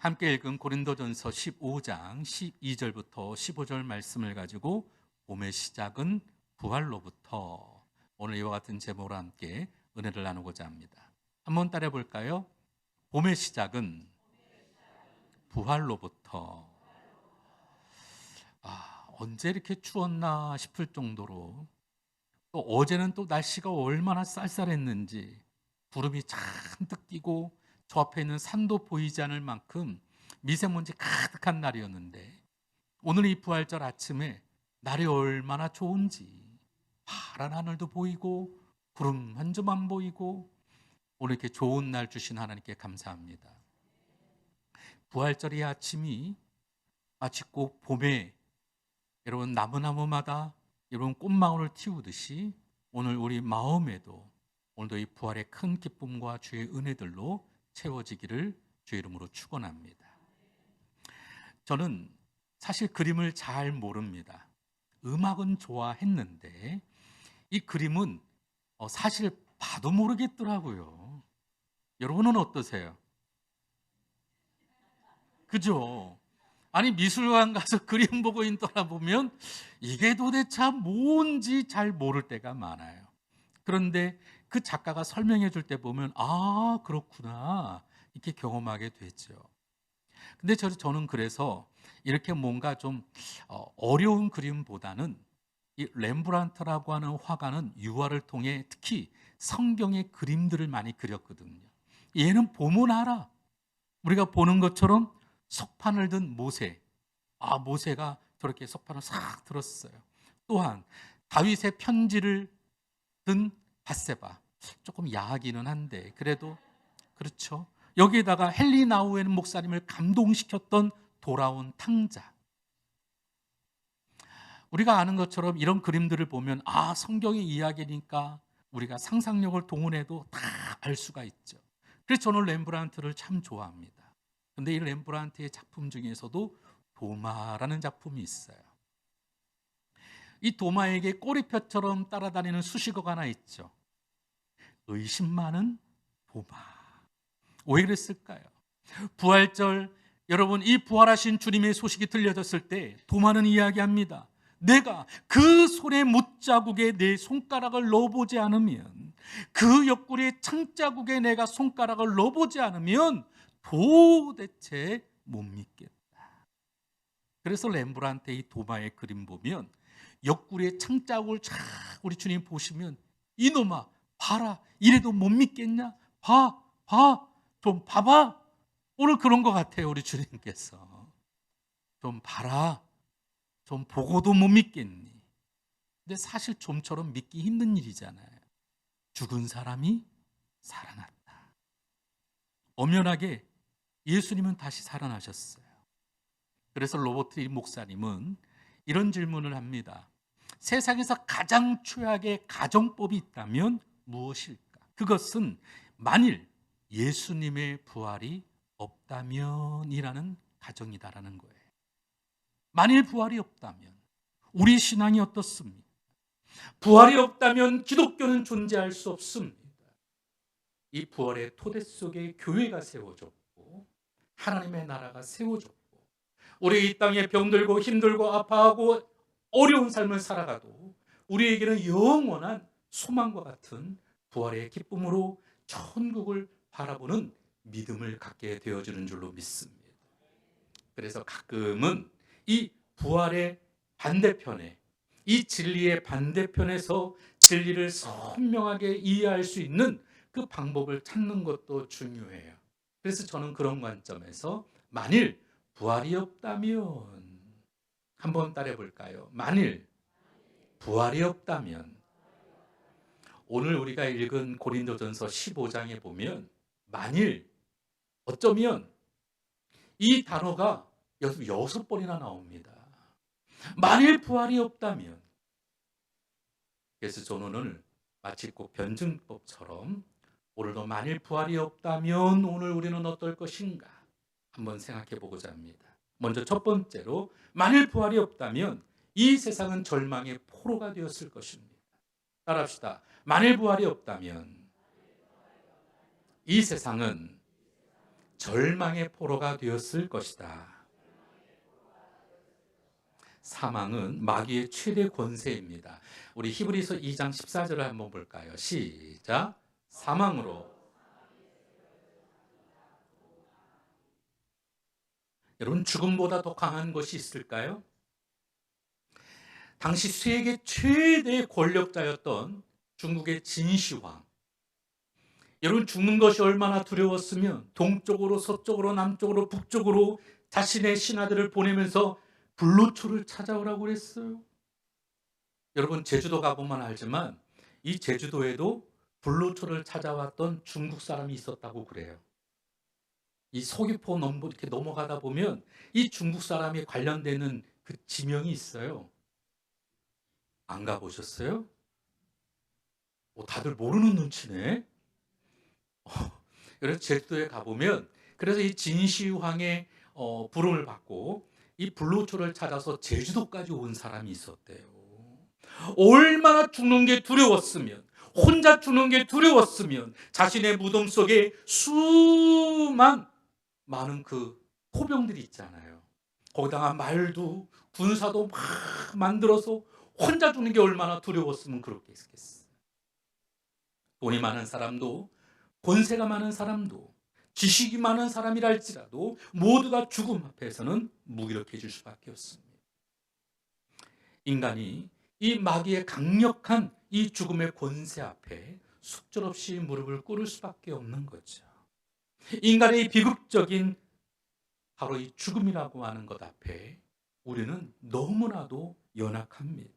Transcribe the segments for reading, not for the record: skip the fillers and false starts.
함께 읽은 고린도전서 15장 12절부터 15절 말씀을 가지고 봄의 시작은 부활로부터, 오늘 이와 같은 제목으로 함께 은혜를 나누고자 합니다. 한번 따라해 볼까요? 봄의 시작은 부활로부터. 언제 이렇게 추웠나 싶을 정도로, 또 어제는 또 날씨가 얼마나 쌀쌀했는지 구름이 잔뜩 끼고 저 앞에 있는 산도 보이지 않을 만큼 미세먼지 가득한 날이었는데, 오늘 이 부활절 아침에 날이 얼마나 좋은지 파란 하늘도 보이고 구름 한 점 안 보이고, 오늘 이렇게 좋은 날 주신 하나님께 감사합니다. 부활절의 아침이 마치 꼭 봄에 여러분 나무나무마다 여러분 꽃망울을 틔우듯이 오늘 우리 마음에도 오늘도 이 부활의 큰 기쁨과 주의 은혜들로 채워지기를 주의 이름으로 축원합니다. 저는 사실 그림을 잘 모릅니다. 음악은 좋아했는데 이 그림은 사실 봐도 모르겠더라고요. 여러분은 어떠세요? 그죠? 아니, 미술관 가서 그림 보고 있더라 보면 이게 도대체 뭔지 잘 모를 때가 많아요. 그런데 그 작가가 설명해 줄 때 보면 그렇구나, 이렇게 경험하게 되죠. 근데 저는 그래서 이렇게 뭔가 좀 어려운 그림보다는 이 렘브란트라고 하는 화가는 유화를 통해 특히 성경의 그림들을 많이 그렸거든요. 얘는 보면 알아. 우리가 보는 것처럼 석판을 든 모세, 모세가 저렇게 석판을 싹 들었어요. 또한 다윗의 편지를 든 밧세바, 조금 야하기는 한데 그래도 그렇죠. 여기에다가 헨리 나우엔 목사님을 감동시켰던 돌아온 탕자. 우리가 아는 것처럼 이런 그림들을 보면 성경의 이야기니까 우리가 상상력을 동원해도 다 알 수가 있죠. 그래서 저는 렘브란트를 참 좋아합니다. 그런데 이 렘브란트의 작품 중에서도 도마라는 작품이 있어요. 이 도마에게 꼬리표처럼 따라다니는 수식어가 하나 있죠. 의심 많은 도마. 왜 그랬을까요? 부활절, 여러분, 이 부활하신 주님의 소식이 들려졌을 때 도마는 이야기합니다. 내가 그 손의 못자국에 내 손가락을 넣어보지 않으면, 그 옆구리의 창자국에 내가 손가락을 넣어보지 않으면 도대체 못 믿겠다. 그래서 렘브란트의 이 도마의 그림 보면 옆구리의 창자국을 쫙 우리 주님 보시면, 이놈아 봐라, 이래도 못 믿겠냐? 봐, 좀 봐봐. 오늘 그런 것 같아요. 우리 주님께서 좀 봐라, 좀 보고도 못 믿겠니? 근데 사실 좀처럼 믿기 힘든 일이잖아요. 죽은 사람이 살아났다. 엄연하게 예수님은 다시 살아나셨어요. 그래서 로버트 목사님은 이런 질문을 합니다. 세상에서 가장 최악의 가정법이 있다면 무엇일까? 그것은 만일 예수님의 부활이 없다면이라는 가정이다라는 거예요. 만일 부활이 없다면 우리 신앙이 어떻습니까? 부활이 없다면 기독교는 존재할 수 없습니다. 이 부활의 토대 속에 교회가 세워졌고 하나님의 나라가 세워졌고, 우리 이 땅에 병들고 힘들고 아파하고 어려운 삶을 살아가도 우리에게는 영원한 소망과 같은 부활의 기쁨으로 천국을 바라보는 믿음을 갖게 되어지는 줄로 믿습니다. 그래서 가끔은 이 부활의 반대편에, 이 진리의 반대편에서 진리를 선명하게 이해할 수 있는 그 방법을 찾는 것도 중요해요. 그래서 저는 그런 관점에서 만일 부활이 없다면, 한번 따라해 볼까요? 만일 부활이 없다면, 오늘 우리가 읽은 고린도전서 15장에 보면 만일, 어쩌면 이 단어가 6번이나 나옵니다. 만일 부활이 없다면. 그래서 저는 오늘 마치 꼭 변증법처럼 오늘도 만일 부활이 없다면 오늘 우리는 어떨 것인가 한번 생각해 보고자 합니다. 먼저 첫 번째로, 만일 부활이 없다면 이 세상은 절망의 포로가 되었을 것입니다. 따라합시다. 만일 부활이 없다면 이 세상은 절망의 포로가 되었을 것이다. 사망은 마귀의 최대 권세입니다. 우리 히브리서 2장 14절을 한번 볼까요? 시작. 사망으로. 여러분, 죽음보다 더 강한 것이 있을까요? 당시 세계 최대 권력자였던 중국의 진시황. 여러분, 죽는 것이 얼마나 두려웠으면 동쪽으로 서쪽으로 남쪽으로 북쪽으로 자신의 신하들을 보내면서 불로초를 찾아오라고 그랬어요. 여러분, 제주도 가보면 알지만 이 제주도에도 불로초를 찾아왔던 중국 사람이 있었다고 그래요. 이 서귀포 이렇게 넘어가다 보면 이 중국 사람이 관련되는 그 지명이 있어요. 안 가보셨어요? 다들 모르는 눈치네. 그래서 제주도에 가보면, 그래서 이 진시황의 부름을 받고 이 불로초를 찾아서 제주도까지 온 사람이 있었대요. 얼마나 죽는 게 두려웠으면, 혼자 죽는 게 두려웠으면 자신의 무덤 속에 많은 그 포병들이 있잖아요. 거기다가 말도 군사도 막 만들어서 혼자 죽는 게 얼마나 두려웠으면 그렇게 했겠어요. 돈이 많은 사람도, 권세가 많은 사람도, 지식이 많은 사람이랄지라도 모두가 죽음 앞에서는 무기력해질 수밖에 없습니다. 인간이 이 마귀의 강력한 이 죽음의 권세 앞에 속절없이 무릎을 꿇을 수밖에 없는 거죠. 인간의 이 비극적인 바로 이 죽음이라고 하는 것 앞에 우리는 너무나도 연약합니다.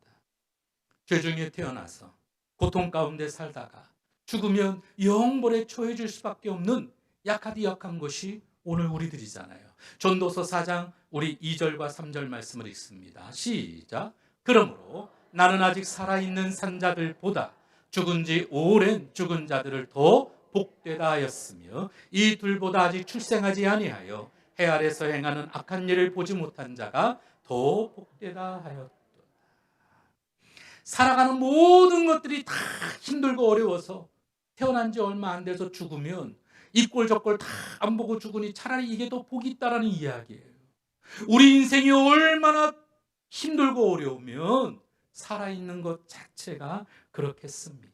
죄 중에 태어나서 고통 가운데 살다가 죽으면 영벌에 처해질 수밖에 없는 약하디 약한 것이 오늘 우리들이잖아요. 전도서 4장 우리 2절과 3절 말씀을 읽습니다. 시작. 그러므로 나는 아직 살아있는 산자들보다 죽은 지 오랜 죽은 자들을 더 복되다 하였으며 이 둘보다 아직 출생하지 아니하여 해 아래서 행하는 악한 일을 보지 못한 자가 더 복되다 하였다. 살아가는 모든 것들이 다 힘들고 어려워서 태어난 지 얼마 안 돼서 죽으면 이 꼴 저 꼴 다 안 보고 죽으니 차라리 이게 더 복이 있다라는 이야기예요. 우리 인생이 얼마나 힘들고 어려우면 살아있는 것 자체가 그렇겠습니다.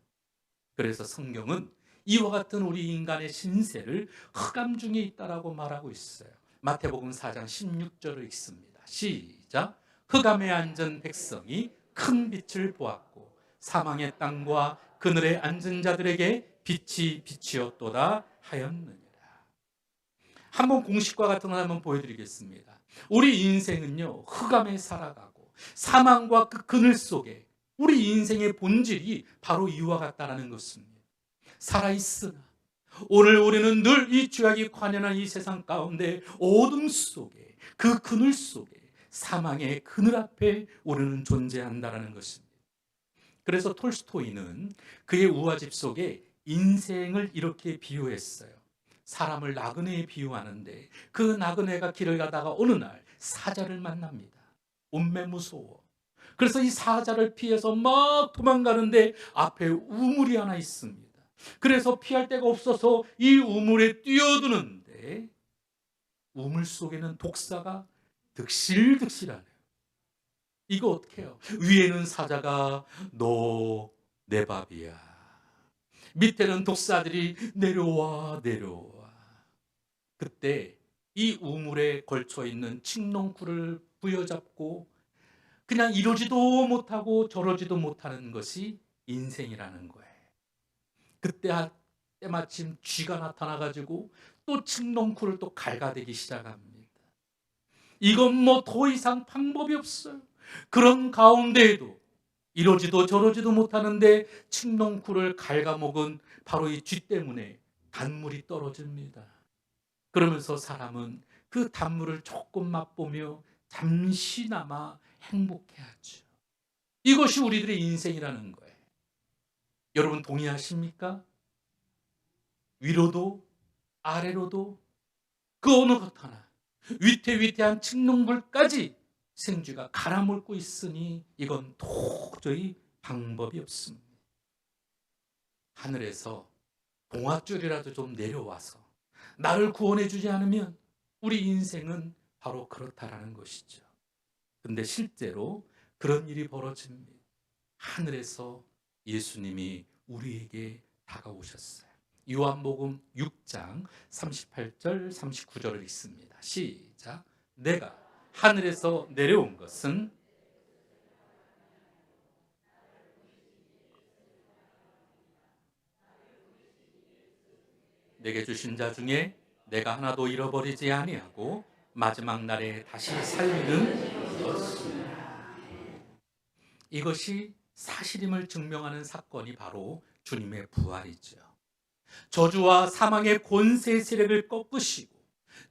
그래서 성경은 이와 같은 우리 인간의 신세를 흑암 중에 있다라고 말하고 있어요. 마태복음 4장 16절을 읽습니다. 시작. 흑암에 앉은 백성이 큰 빛을 보았고 사망의 땅과 그늘에 앉은 자들에게 빛이 비치었도다 하였느니라. 한번 공식과 같은 걸 한번 보여드리겠습니다. 우리 인생은요, 흑암에 살아가고 사망과 그 그늘 속에 우리 인생의 본질이 바로 이와 같다는 것입니다. 살아있으나 오늘 우리는 늘 이 죄악이 관연한 이 세상 가운데 어둠 속에, 그 그늘 속에, 사망의 그늘 앞에 우리는 존재한다는 것입니다. 그래서 톨스토이는 그의 우화집 속에 인생을 이렇게 비유했어요. 사람을 나그네에 비유하는데 그 나그네가 길을 가다가 어느 날 사자를 만납니다. 운매 무서워. 그래서 이 사자를 피해서 막 도망가는데 앞에 우물이 하나 있습니다. 그래서 피할 데가 없어서 이 우물에 뛰어드는데 우물 속에는 독사가 득실득실하네요. 이거 어떻게 해요? 위에는 사자가 너 내 밥이야. 밑에는 독사들이 내려와 내려와. 그때 이 우물에 걸쳐있는 칡농쿨을 부여잡고 그냥 이러지도 못하고 저러지도 못하는 것이 인생이라는 거예요. 그때 때마침 쥐가 나타나가지고 또 칡농쿨을 또 갉아대기 시작합니다. 이건 뭐 더 이상 방법이 없어요. 그런 가운데에도 이러지도 저러지도 못하는데 칡농쿨을 갉아먹은 바로 이 쥐 때문에 단물이 떨어집니다. 그러면서 사람은 그 단물을 조금 맛보며 잠시나마 행복해하죠. 이것이 우리들의 인생이라는 거예요. 여러분 동의하십니까? 위로도 아래로도 그 어느 것 하나 위태위태한 칡농쿨까지 생쥐가 갈아먹고 있으니 이건 도저히 방법이 없습니다. 하늘에서 동아줄이라도 좀 내려와서 나를 구원해 주지 않으면 우리 인생은 바로 그렇다라는 것이죠. 근데 실제로 그런 일이 벌어집니다. 하늘에서 예수님이 우리에게 다가오셨어요. 요한복음 6장 38절 39절을 읽습니다. 시작. 내가 하늘에서 내려온 것은 내게 주신 자 중에 내가 하나도 잃어버리지 아니하고 마지막 날에 다시 살리는 것입니다. 이것이 사실임을 증명하는 사건이 바로 주님의 부활이죠. 저주와 사망의 권세 세력을 꺾으시고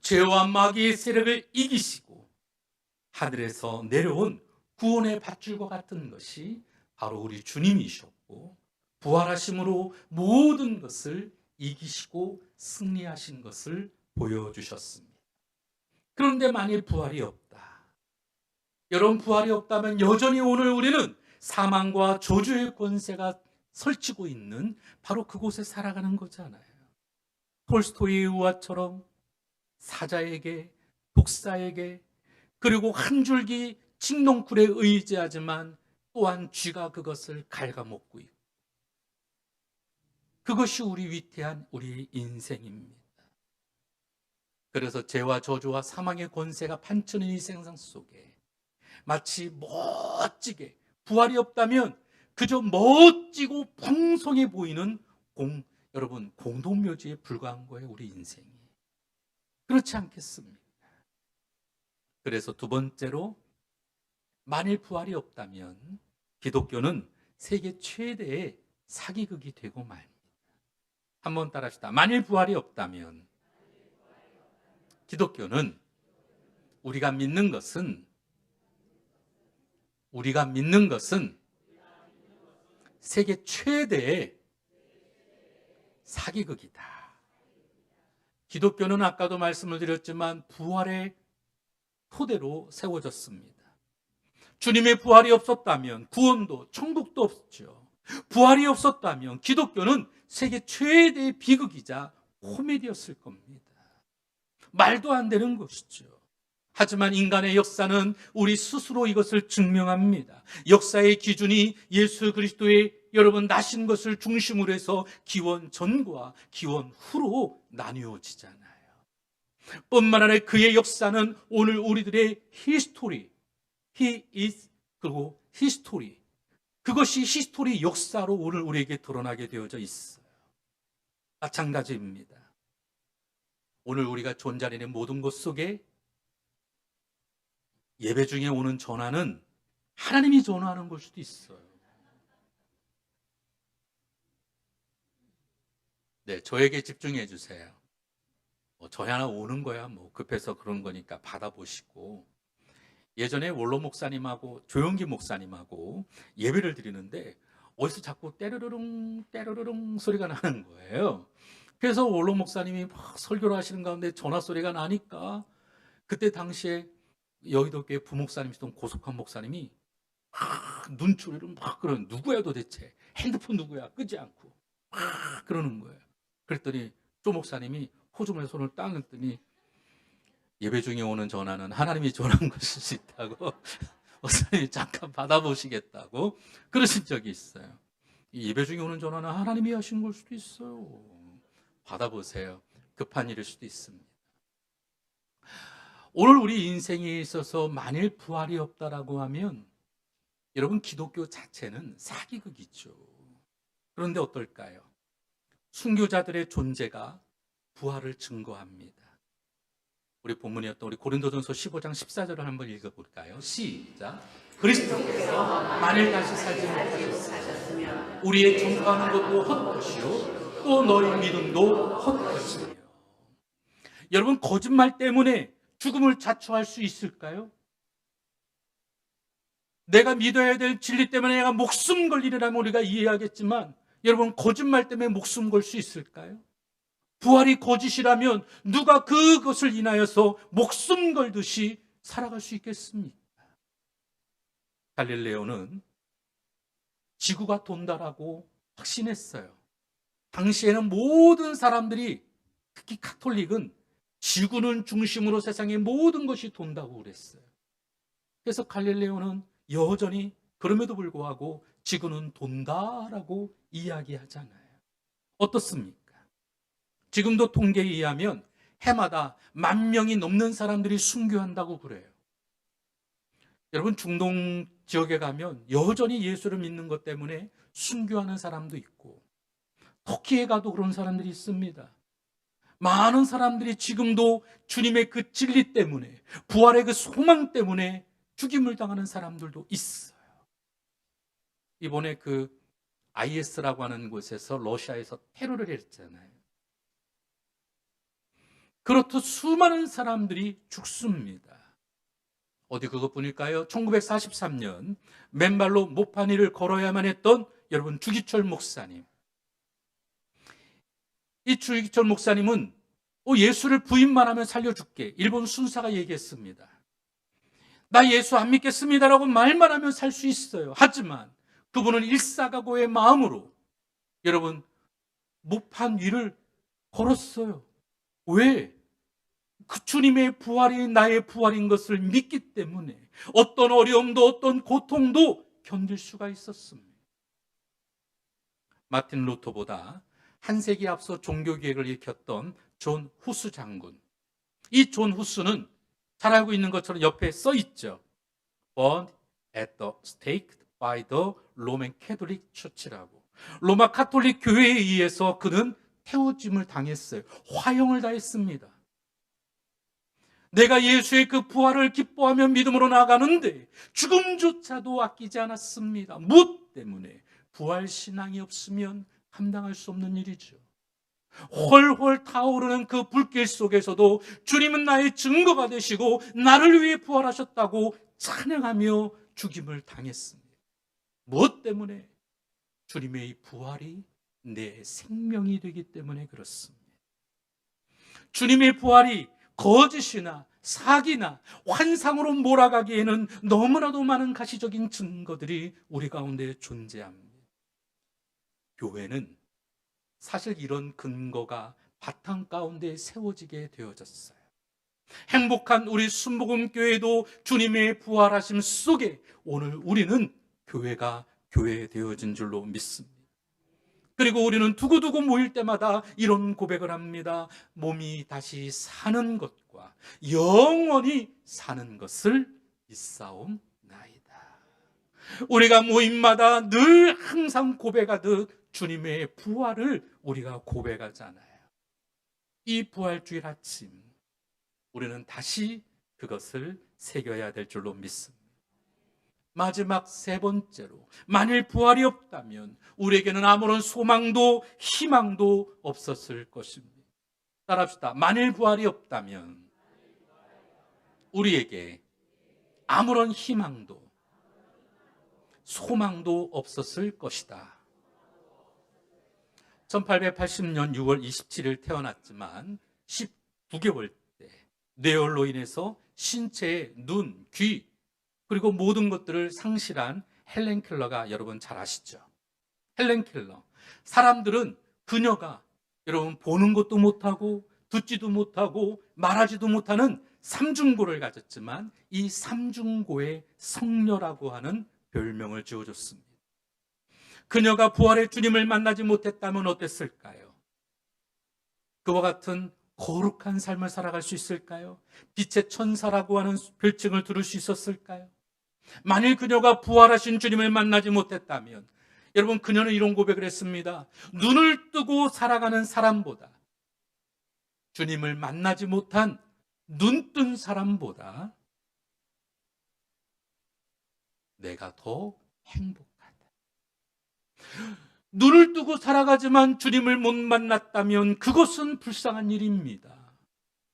죄와 마귀의 세력을 이기시고 하늘에서 내려온 구원의 밧줄과 같은 것이 바로 우리 주님이셨고, 부활하심으로 모든 것을 이기시고 승리하신 것을 보여주셨습니다. 그런데 만일 부활이 없다, 여러분, 부활이 없다면 여전히 오늘 우리는 사망과 저주의 권세가 설치고 있는 바로 그곳에 살아가는 거잖아요. 톨스토이의 우화처럼 사자에게, 독사에게, 그리고 한 줄기 칡농쿨에 의지하지만 또한 쥐가 그것을 갉아먹고 있고, 그것이 우리 위태한 우리 인생입니다. 그래서 죄와 저주와 사망의 권세가 판치는 이 세상 속에 마치 멋지게, 부활이 없다면 그저 멋지고 풍성해 보이는 여러분, 공동묘지에 불과한 거예요, 우리 인생이. 그렇지 않겠습니까? 그래서 두 번째로, 만일 부활이 없다면 기독교는 세계 최대의 사기극이 되고 말입니다. 한번 따라합시다. 만일 부활이 없다면 기독교는 우리가 믿는 것은 세계 최대의 사기극이다. 기독교는 아까도 말씀을 드렸지만 부활의 토대로 세워졌습니다. 주님의 부활이 없었다면 구원도 천국도 없죠. 부활이 없었다면 기독교는 세계 최대의 비극이자 코미디였을 겁니다. 말도 안 되는 것이죠. 하지만 인간의 역사는 우리 스스로 이것을 증명합니다. 역사의 기준이 예수 그리스도의 여러분 나신 것을 중심으로 해서 기원 전과 기원 후로 나뉘어지잖아요. 뿐만 아니라 그의 역사는 오늘 우리들의 히스토리, He is, 그리고 히스토리, 그것이 히스토리 역사로 오늘 우리에게 드러나게 되어져 있어요. 마찬가지입니다. 오늘 우리가 존재하는 모든 것 속에 예배 중에 오는 전화는 하나님이 전화하는 걸 수도 있어요. 네, 저에게 집중해 주세요. 저희 하나 오는 거야, 급해서 그런 거니까 받아보시고. 예전에 원로 목사님하고 조영기 목사님하고 예배를 드리는데 어디서 자꾸 때르르릉 때르르릉 소리가 나는 거예요. 그래서 원로 목사님이 막 설교를 하시는 가운데 전화 소리가 나니까, 그때 당시에 여의도교회 부목사님이셨던 고석환 목사님이 막 눈초리를 막 그러는, 누구야 도대체, 핸드폰 누구야, 끄지 않고 막 그러는 거예요. 그랬더니 조 목사님이 호주머니에 손을 딱 넣더니 예배 중에 오는 전화는 하나님이 전화한 것일 수 있다고 목사님이 잠깐 받아보시겠다고 그러신 적이 있어요. 이 예배 중에 오는 전화는 하나님이 하신 걸 수도 있어요. 받아보세요. 급한 일일 수도 있습니다. 오늘 우리 인생에 있어서 만일 부활이 없다라고 하면 여러분, 기독교 자체는 사기극이죠. 그런데 어떨까요? 순교자들의 존재가 부활을 증거합니다. 우리 본문이었던 우리 고린도전서 15장 14절을 한번 읽어볼까요? 시작. 그리스도께서 만일 다시 살지 못하셨으면 우리의 전파하는 것도 헛것이요 또 너희 믿음도 헛것이며. 여러분, 거짓말 때문에 죽음을 자초할 수 있을까요? 내가 믿어야 될 진리 때문에 내가 목숨 걸 일이라면 우리가 이해하겠지만, 여러분, 거짓말 때문에 목숨 걸 수 있을까요? 부활이 거짓이라면 누가 그것을 인하여서 목숨 걸듯이 살아갈 수 있겠습니까? 갈릴레오는 지구가 돈다라고 확신했어요. 당시에는 모든 사람들이 특히 카톨릭은 지구는 중심으로 세상의 모든 것이 돈다고 그랬어요. 그래서 갈릴레오는 여전히 그럼에도 불구하고 지구는 돈다라고 이야기하잖아요. 어떻습니까? 지금도 통계에 의하면 해마다 10,000명이 넘는 사람들이 순교한다고 그래요. 여러분, 중동 지역에 가면 여전히 예수를 믿는 것 때문에 순교하는 사람도 있고, 터키에 가도 그런 사람들이 있습니다. 많은 사람들이 지금도 주님의 그 진리 때문에, 부활의 그 소망 때문에 죽임을 당하는 사람들도 있어요. 이번에 그 IS라고 하는 곳에서 러시아에서 테러를 했잖아요. 그렇듯 수많은 사람들이 죽습니다. 어디 그것뿐일까요? 1943년 맨발로 못판 위를 걸어야만 했던 여러분 주기철 목사님. 이 주기철 목사님은 예수를 부인만 하면 살려줄게, 일본 순사가 얘기했습니다. 나 예수 안 믿겠습니다라고 말만 하면 살 수 있어요. 하지만 그분은 일사각오의 마음으로 여러분 못판 위를 걸었어요. 왜? 그 주님의 부활이 나의 부활인 것을 믿기 때문에 어떤 어려움도 어떤 고통도 견딜 수가 있었습니다. 마틴 루터보다 한 세기 앞서 종교개혁을 일으켰던 존 후스 장군. 이 존 후스는 잘 알고 있는 것처럼 옆에 써 있죠. Burned at the stake by the Roman Catholic Church라고. 로마 카톨릭 교회에 의해서 그는 태워짐을 당했어요. 화형을 당했습니다. 내가 예수의 그 부활을 기뻐하며 믿음으로 나아가는데 죽음조차도 아끼지 않았습니다. 무엇 때문에? 부활 신앙이 없으면 감당할 수 없는 일이죠. 훨훨 타오르는 그 불길 속에서도 주님은 나의 증거가 되시고 나를 위해 부활하셨다고 찬양하며 죽임을 당했습니다. 무엇 때문에? 주님의 이 부활이 내 생명이 되기 때문에 그렇습니다. 주님의 부활이 거짓이나 사기나 환상으로 몰아가기에는 너무나도 많은 가시적인 증거들이 우리 가운데 존재합니다. 교회는 사실 이런 근거가 바탕 가운데 세워지게 되어졌어요. 행복한 우리 순복음교회도 주님의 부활하심 속에 오늘 우리는 교회가 교회되어진 줄로 믿습니다. 그리고 우리는 두고두고 모일 때마다 이런 고백을 합니다. 몸이 다시 사는 것과 영원히 사는 것을 믿사옵나이다. 우리가 모임마다 늘 항상 고백하듯 주님의 부활을 우리가 고백하잖아요. 이 부활주일 아침 우리는 다시 그것을 새겨야 될 줄로 믿습니다. 마지막 세 번째로, 만일 부활이 없다면 우리에게는 아무런 소망도 희망도 없었을 것입니다. 따라합시다. 만일 부활이 없다면 우리에게 아무런 희망도 소망도 없었을 것이다. 1880년 6월 27일 태어났지만 19개월 때 뇌혈로 인해서 신체의 눈, 귀 그리고 모든 것들을 상실한 헬렌 켈러가 여러분 잘 아시죠? 헬렌 켈러. 사람들은 그녀가 여러분 보는 것도 못하고 듣지도 못하고 말하지도 못하는 삼중고를 가졌지만 이 삼중고의 성녀라고 하는 별명을 지어줬습니다. 그녀가 부활의 주님을 만나지 못했다면 어땠을까요? 그와 같은 거룩한 삶을 살아갈 수 있을까요? 빛의 천사라고 하는 별칭을 들을 수 있었을까요? 만일 그녀가 부활하신 주님을 만나지 못했다면 여러분 그녀는 이런 고백을 했습니다. 눈을 뜨고 살아가는 사람보다 주님을 만나지 못한 눈뜬 사람보다 내가 더 행복하다. 눈을 뜨고 살아가지만 주님을 못 만났다면 그것은 불쌍한 일입니다.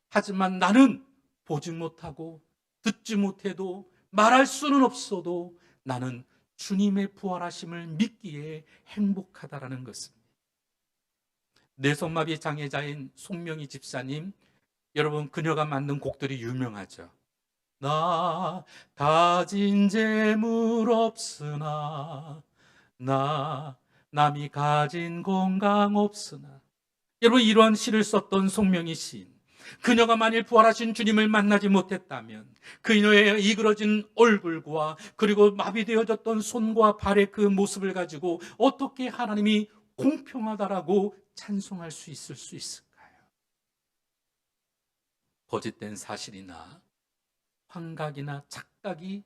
하지만 나는 보지 못하고 듣지 못해도 말할 수는 없어도 나는 주님의 부활하심을 믿기에 행복하다라는 것입니다. 뇌성마비 장애자인 송명희 집사님, 여러분 그녀가 만든 곡들이 유명하죠. 나 가진 재물 없으나 나 남이 가진 건강 없으나 여러분, 이러한 시를 썼던 송명희 시인, 그녀가 만일 부활하신 주님을 만나지 못했다면 그녀의 이그러진 얼굴과 그리고 마비되어졌던 손과 발의 그 모습을 가지고 어떻게 하나님이 공평하다라고 찬송할 수 있을까요? 거짓된 사실이나 환각이나 착각이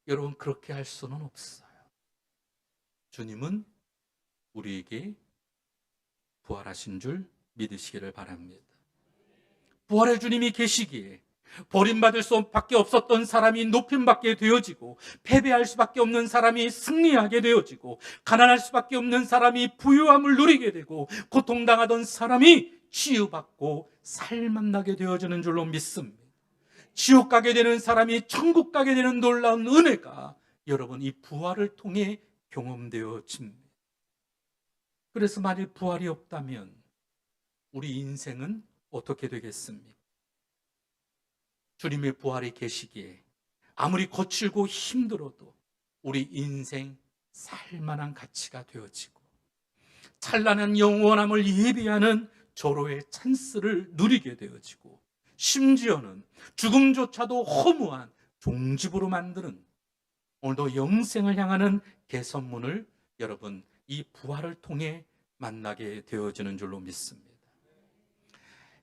여러분 그렇게 할 수는 없어요. 주님은 우리에게 부활하신 줄 믿으시기를 바랍니다. 부활의 주님이 계시기에 버림받을 수밖에 없었던 사람이 높임받게 되어지고, 패배할 수밖에 없는 사람이 승리하게 되어지고, 가난할 수밖에 없는 사람이 부유함을 누리게 되고, 고통당하던 사람이 치유받고 살만나게 되어지는 줄로 믿습니다. 지옥 가게 되는 사람이 천국 가게 되는 놀라운 은혜가 여러분 이 부활을 통해 경험되어집니다. 그래서 만일 부활이 없다면 우리 인생은 어떻게 되겠습니까? 주님의 부활이 계시기에 아무리 거칠고 힘들어도 우리 인생 살만한 가치가 되어지고, 찬란한 영원함을 예비하는 절호의 찬스를 누리게 되어지고, 심지어는 죽음조차도 허무한 종집으로 만드는 오늘도 영생을 향하는 개선문을 여러분 이 부활을 통해 만나게 되어지는 줄로 믿습니다.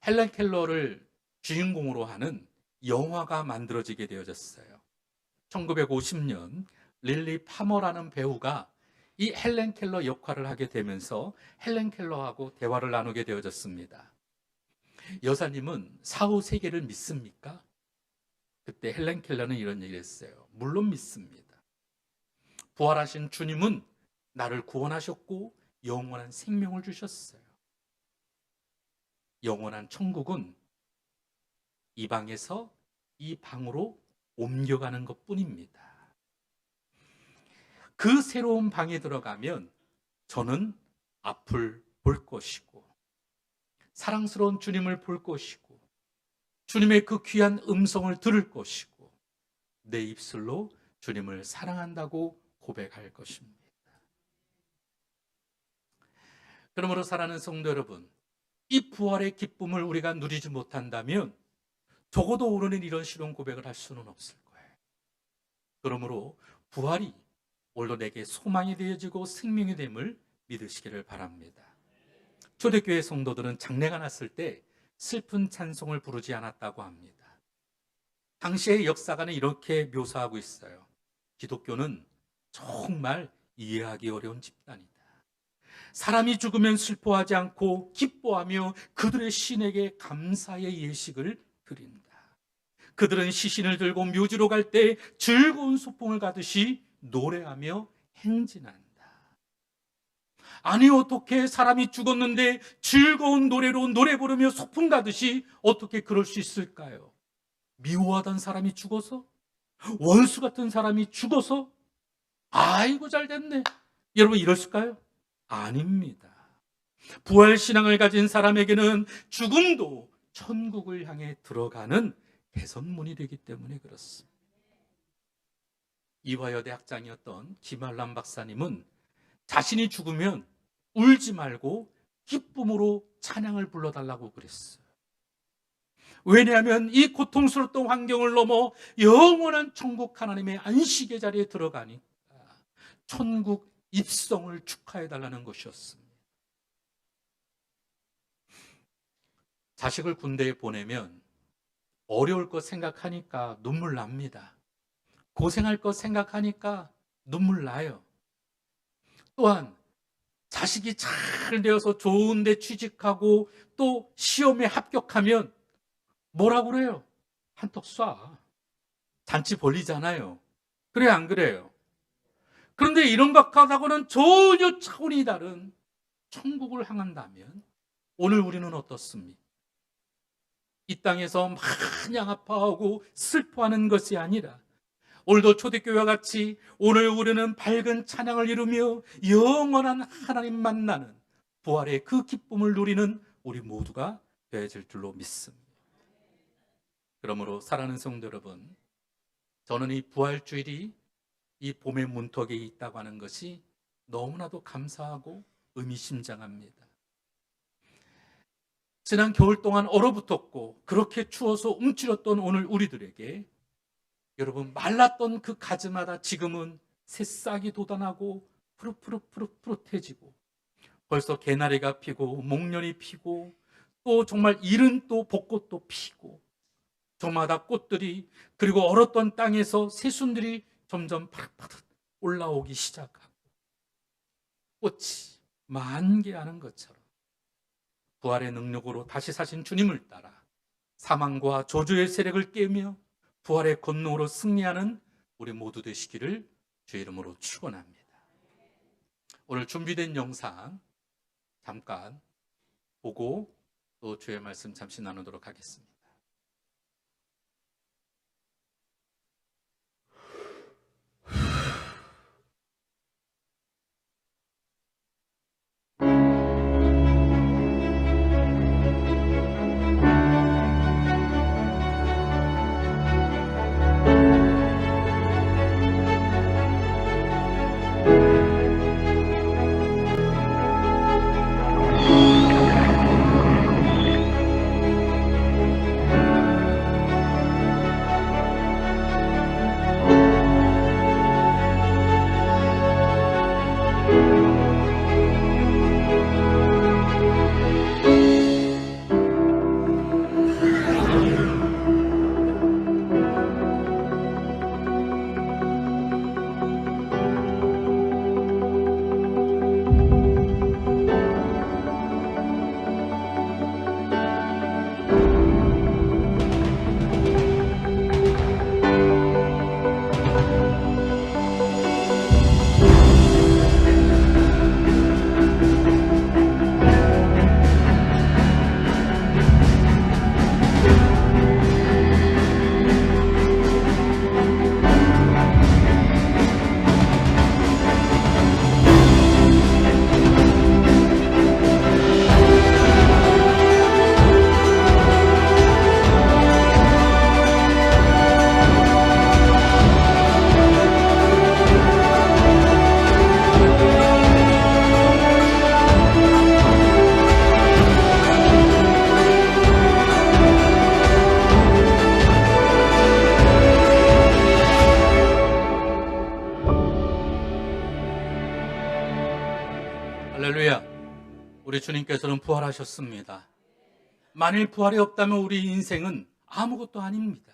헬렌 켈러를 주인공으로 하는 영화가 만들어지게 되어졌어요. 1950년 릴리 파머라는 배우가 이 헬렌 켈러 역할을 하게 되면서 헬렌 켈러하고 대화를 나누게 되어졌습니다. 여사님은 사후 세계를 믿습니까? 그때 헬렌 켈러는 이런 얘기를 했어요. 물론 믿습니다. 부활하신 주님은 나를 구원하셨고 영원한 생명을 주셨어요. 영원한 천국은 이 방에서 이 방으로 옮겨가는 것뿐입니다. 그 새로운 방에 들어가면 저는 앞을 볼 것이고, 사랑스러운 주님을 볼 것이고, 주님의 그 귀한 음성을 들을 것이고, 내 입술로 주님을 사랑한다고 고백할 것입니다. 그러므로 사랑하는 성도 여러분, 이 부활의 기쁨을 우리가 누리지 못한다면 적어도 오늘은 이런 신앙 고백을 할 수는 없을 거예요. 그러므로 부활이 오늘도 내게 소망이 되어지고 생명이 됨을 믿으시기를 바랍니다. 초대교회 성도들은 장례가 났을 때 슬픈 찬송을 부르지 않았다고 합니다. 당시의 역사가는 이렇게 묘사하고 있어요. 기독교는 정말 이해하기 어려운 집단이다. 사람이 죽으면 슬퍼하지 않고 기뻐하며 그들의 신에게 감사의 예식을 드린다. 그들은 시신을 들고 묘지로 갈 때 즐거운 소풍을 가듯이 노래하며 행진한다. 아니, 어떻게 사람이 죽었는데 즐거운 노래로 노래 부르며 소풍 가듯이 어떻게 그럴 수 있을까요? 미워하던 사람이 죽어서? 원수 같은 사람이 죽어서? 아이고 잘 됐네. 여러분 이럴까요? 아닙니다. 부활신앙을 가진 사람에게는 죽음도 천국을 향해 들어가는 개선문이 되기 때문에 그렇습니다. 이화여대 학장이었던 김한람 박사님은 자신이 죽으면 울지 말고 기쁨으로 찬양을 불러달라고 그랬어요. 왜냐하면 이 고통스러웠던 환경을 넘어 영원한 천국 하나님의 안식의 자리에 들어가니까 천국 입성을 축하해달라는 것이었습니다. 자식을 군대에 보내면 어려울 것 생각하니까 눈물 납니다. 고생할 것 생각하니까 눈물 나요. 또한 자식이 잘 되어서 좋은 데 취직하고 또 시험에 합격하면 뭐라고 그래요? 한턱 쏴. 잔치 벌리잖아요. 그래 안 그래요? 그런데 이런 것하고는 전혀 차원이 다른 천국을 향한다면 오늘 우리는 어떻습니까? 이 땅에서 마냥 아파하고 슬퍼하는 것이 아니라 오늘도 초대교회와 같이 오늘 우리는 밝은 찬양을 이루며 영원한 하나님 만나는 부활의 그 기쁨을 누리는 우리 모두가 되어질 줄로 믿습니다. 그러므로 사랑하는 성도 여러분, 저는 이 부활주일이 이 봄의 문턱에 있다고 하는 것이 너무나도 감사하고 의미심장합니다. 지난 겨울 동안 얼어붙었고 그렇게 추워서 움츠렸던 오늘 우리들에게 여러분, 말랐던 그 가지마다 지금은 새싹이 돋아나고 푸릇푸릇푸릇푸릇해지고 벌써 개나리가 피고 목련이 피고 또 정말 이른 또 벚꽃도 피고 저마다 꽃들이, 그리고 얼었던 땅에서 새순들이 점점 파릇파릇 올라오기 시작하고 꽃이 만개하는 것처럼 부활의 능력으로 다시 사신 주님을 따라 사망과 저주의 세력을 깨며 부활의 권능으로 승리하는 우리 모두 되시기를 주의 이름으로 축원합니다. 오늘 준비된 영상 잠깐 보고 또 주의 말씀 잠시 나누도록 하겠습니다. 할렐루야. 우리 주님께서는 부활하셨습니다. 만일 부활이 없다면 우리 인생은 아무것도 아닙니다.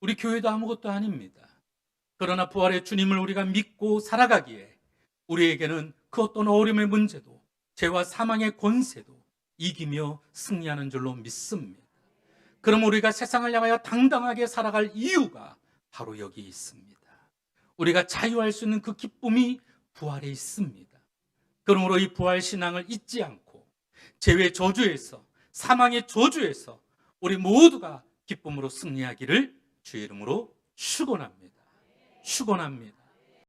우리 교회도 아무것도 아닙니다. 그러나 부활의 주님을 우리가 믿고 살아가기에 우리에게는 그 어떤 어려움의 문제도 죄와 사망의 권세도 이기며 승리하는 줄로 믿습니다. 그럼 우리가 세상을 향하여 당당하게 살아갈 이유가 바로 여기 있습니다. 우리가 자유할 수 있는 그 기쁨이 부활에 있습니다. 그러므로 이 부활 신앙을 잊지 않고 죄의 저주에서, 사망의 저주에서 우리 모두가 기쁨으로 승리하기를 주의 이름으로 축원합니다. 축원합니다.